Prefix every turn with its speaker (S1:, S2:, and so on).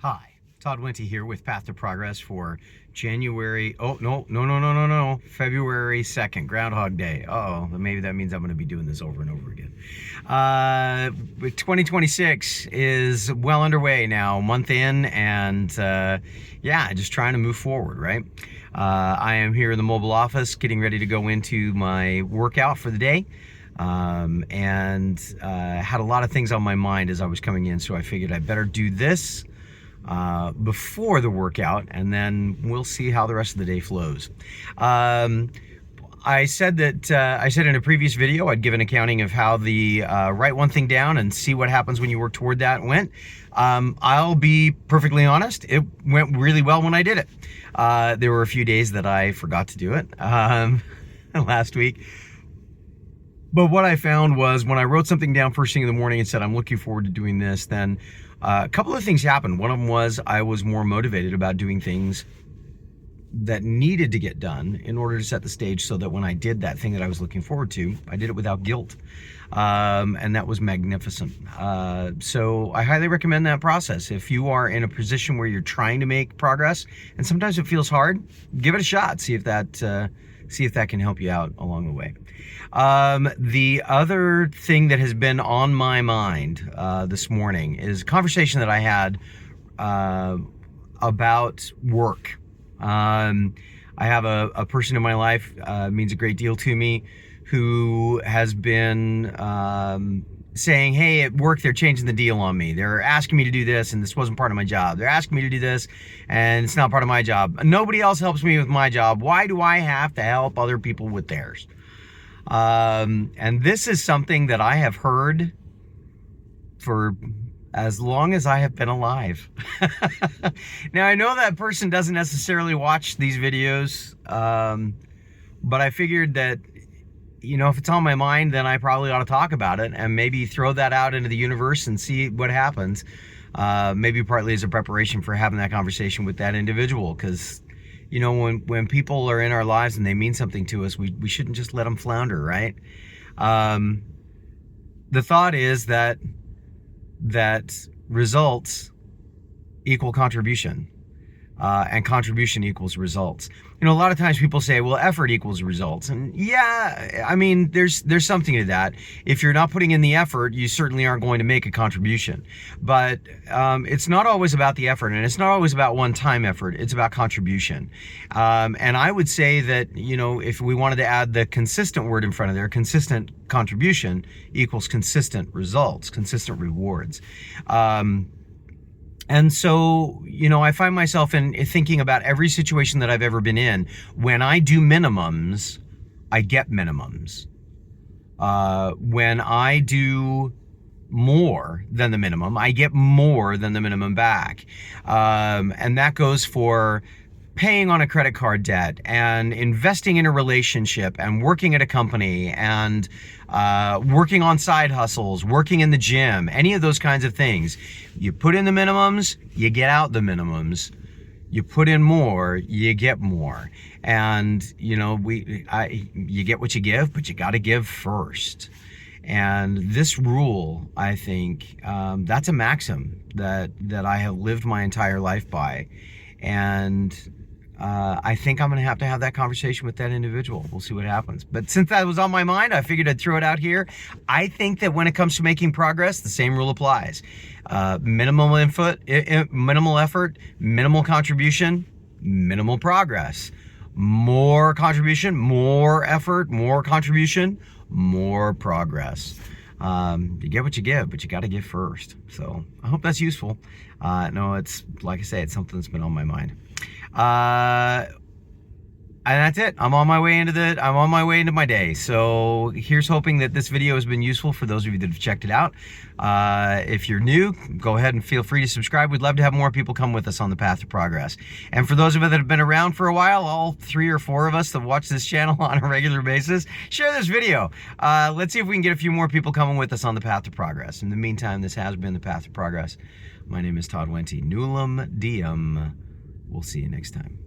S1: Hi, Todd Winty here with Path to Progress for February 2nd, Groundhog Day. Maybe that means I'm going to be doing this over and over again. 2026 is well underway now, month in, and just trying to move forward, right? I am here in the mobile office getting ready to go into my workout for the day. Had a lot of things on my mind as I was coming in, so I figured I better do this before the workout, and then we'll see how the rest of the day flows. I said in a previous video I'd give an accounting of how the write one thing down and see what happens when you work toward that went. I'll be perfectly honest, it went really well when I did it. There were a few days that I forgot to do it last week. But what I found was when I wrote something down first thing in the morning and said, I'm looking forward to doing this, then a couple of things happened. One of them was I was more motivated about doing things that needed to get done in order to set the stage so that when I did that thing that I was looking forward to, I did it without guilt. And that was magnificent. So I highly recommend that process. If you are in a position where you're trying to make progress, and sometimes it feels hard, give it a shot. See if that can help you out along the way. The other thing that has been on my mind this morning is a conversation that I had about work. I have a person in my life, means a great deal to me, who has been saying, hey, at work they're changing the deal on me. They're asking me to do this, and this wasn't part of my job. They're asking me to do this, and it's not part of my job. Nobody else helps me with my job. Why do I have to help other people with theirs? And this is something that I have heard for as long as I have been alive. Now, I know that person doesn't necessarily watch these videos, but I figured that, if it's on my mind, then I probably ought to talk about it and maybe throw that out into the universe and see what happens. Maybe partly as a preparation for having that conversation with that individual, because when people are in our lives and they mean something to us, we shouldn't just let them flounder, right? The thought is that results equal contribution, and contribution equals results. A lot of times people say, well, effort equals results. And yeah, I mean, there's something to that. If you're not putting in the effort, you certainly aren't going to make a contribution. But it's not always about the effort, and it's not always about one-time effort. It's about contribution. And I would say that, if we wanted to add the consistent word in front of there, consistent contribution equals consistent results, consistent rewards. And so, I find myself in thinking about every situation that I've ever been in. When I do minimums, I get minimums. When I do more than the minimum, I get more than the minimum back. And that goes for paying on a credit card debt and investing in a relationship and working at a company and working on side hustles, working in the gym, any of those kinds of things. You put in the minimums, you get out the minimums. You put in more, you get more. And, you get what you give, but you got to give first. And this rule, I think, that's a maxim that I have lived my entire life by. And I think I'm going to have that conversation with that individual. We'll see what happens. But since that was on my mind, I figured I'd throw it out here. I think that when it comes to making progress, the same rule applies. Minimal effort, minimal contribution, minimal progress. More contribution, more effort, more contribution, more progress. You get what you give, but you got to give first. So I hope that's useful. No, it's, like I say, it's something that's been on my mind. And that's it. I'm on my way into my day. So here's hoping that this video has been useful for those of you that have checked it out. If you're new, go ahead and feel free to subscribe. We'd love to have more people come with us on the path to progress. And for those of you that have been around for a while, all 3 or 4 of us that watch this channel on a regular basis, share this video. Let's see if we can get a few more people coming with us on the path to progress. In the meantime, this has been the path to progress. My name is Todd Winty. Nulum Diem. We'll see you next time.